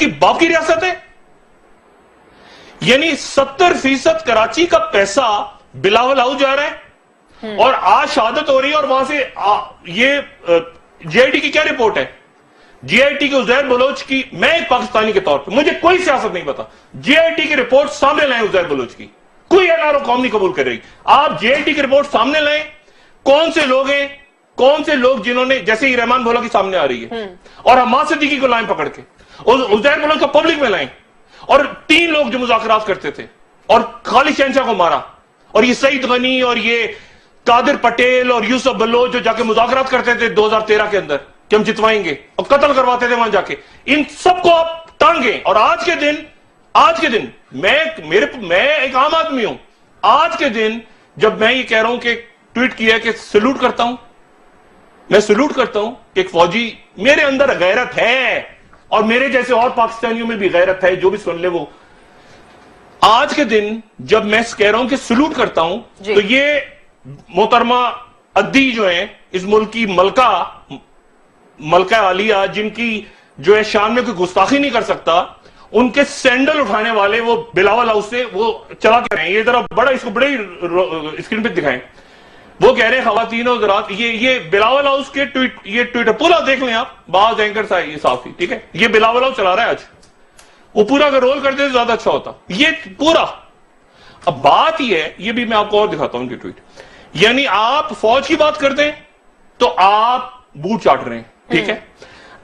کی باپ کی ریاست ہے؟ یعنی 70% کراچی کا پیسہ بلاول ہاؤس جا رہا ہے، اور آج شہادت ہو رہی ہے، اور وہاں سے یہ جی آئی ٹی کی کیا رپورٹ ہے؟ جی آئی ٹی کے عزیر بلوچ کی، میں ایک پاکستانی کے طور پہ مجھے کوئی سیاست نہیں پتا، جی آئی ٹی کی رپورٹ سامنے لائیں عزیر بلوچ کی، کوئی این آر او قوم نہیں قبول کرے گی۔ آپ جی آئی ٹی کی رپورٹ سامنے لائیں، کون سے لوگ ہیں، کون سے لوگ جنہوں نے، جیسے ہی رحمان بولا کی سامنے آ رہی ہے، اور حماد صدیقی کو لائیں پکڑ کے، عزیر بلوچ کو پبلک میں لائیں، اور 3 لوگ جو مذاکرات کرتے تھے اور خالد شہنشاہ کو مارا، اور یہ سعید غنی اور یہ قادر پٹیل اور یوسف بلوچ جو جا کے مذاکرات کرتے تھے 2013 کے اندر کہ ہم جتوائیں گے، اور قتل کرواتے تھے وہاں جا کے، ان سب کو آپ ٹانگیں۔ اور آج کے دن میں ایک عام آدمی ہوں، آج کے دن جب میں یہ کہہ رہا ہوں کہ ٹویٹ کیا کہ سلوٹ کرتا ہوں، میں سلوٹ کرتا ہوں کہ ایک فوجی، میرے اندر غیرت ہے، اور میرے جیسے اور پاکستانیوں میں بھی غیرت ہے، جو بھی سن لے وہ، آج کے دن جب میں کہہ رہا ہوں کہ سلوٹ کرتا ہوں، تو یہ محترمہ عدی جو ہیں اس ملک کی ملکہ عالیہ، جن کی جو ہے شان میں کوئی گستاخی نہیں کر سکتا، ان کے سینڈل اٹھانے والے وہ بلاول ہاؤس سے وہ چلا کے رہے ہیں، یہ ذرا بڑا اس کو بڑے اسکرین پہ دکھائیں، وہ کہہ رہے ہیں خواتین و حضرات، یہ بلاول ہاؤس کے یہ ٹویٹر پورا دیکھ لیں آپ، بعض اینکرز آئے یہ صافی، ٹھیک ہے، یہ بلاول ہاؤس چلا رہا ہے آج، وہ پورا اگر رول کرتے تو زیادہ اچھا ہوتا، یہ پورا۔ اب بات یہ ہے، یہ بھی میں آپ کو اور دکھاتا ہوں ان کی ٹویٹ، یعنی آپ فوج کی بات کر دیں تو آپ بوٹ چاٹ رہے ہیں، ٹھیک ہے،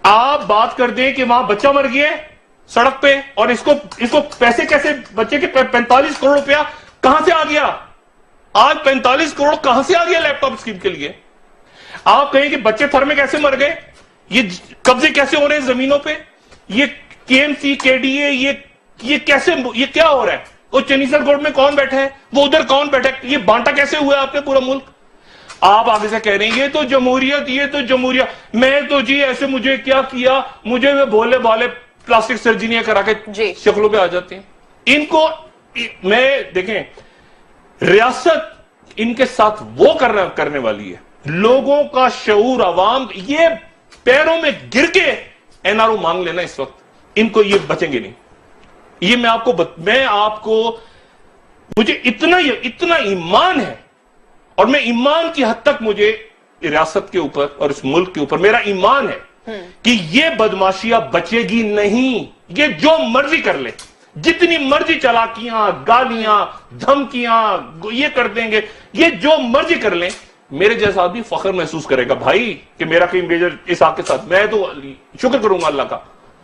آپ بات کر دیں کہ وہاں بچہ مر گیا ہے سڑک پہ، اور اس کو پیسے کیسے، بچے کے 45 کروڑ روپیہ کہاں سے آ گیا، آج 45 کروڑ کہاں سے آ گیا لیپ ٹاپ اسکیم کے لیے، آپ کہیں کہ بچے تھر میں کیسے مر گئے، یہ قبضے کیسے ہو رہے ہیں زمینوں پہ، یہ کے ایم سی کے ڈی اے، یہ کیسے، یہ کیا ہو رہا ہے، وہ چنیسر کوٹ میں کون بیٹھا ہے، وہ ادھر کون بیٹھا ہے، یہ بانٹا کیسے ہوا ہے آپ نے پورا ملک، آپ آگے سے کہہ رہے ہیں یہ تو جمہوریت، یہ تو جمہوریت، میں تو جی ایسے مجھے کیا مجھے وہ بھولے بالے پلاسٹک سرجریاں کرا کے شکلوں پہ آ جاتے ہیں، ان کو میں دیکھیں، ریاست ان کے ساتھ وہ کرنے والی ہے، لوگوں کا شعور، عوام یہ پیروں میں گر کے این آر او مانگ لینا اس وقت، ان کو یہ بچیں گے نہیں، یہ میں آپ کو مجھے اتنا ایمان ہے، اور میں ایمان کی حد تک مجھے ریاست کے اوپر اور اس ملک کے اوپر میرا ایمان ہے کہ یہ بدماشیاں بچے گی نہیں، یہ جو مرضی کر لے، جتنی مرضی چالاکیاں، گالیاں، دھمکیاں یہ کر دیں گے، یہ جو مرضی کر لیں، میرے جیسا آدمی فخر محسوس کرے گا بھائی کہ میرا کہیں میجر اس آگ کے ساتھ، میں تو شکر کروں گا اللہ کا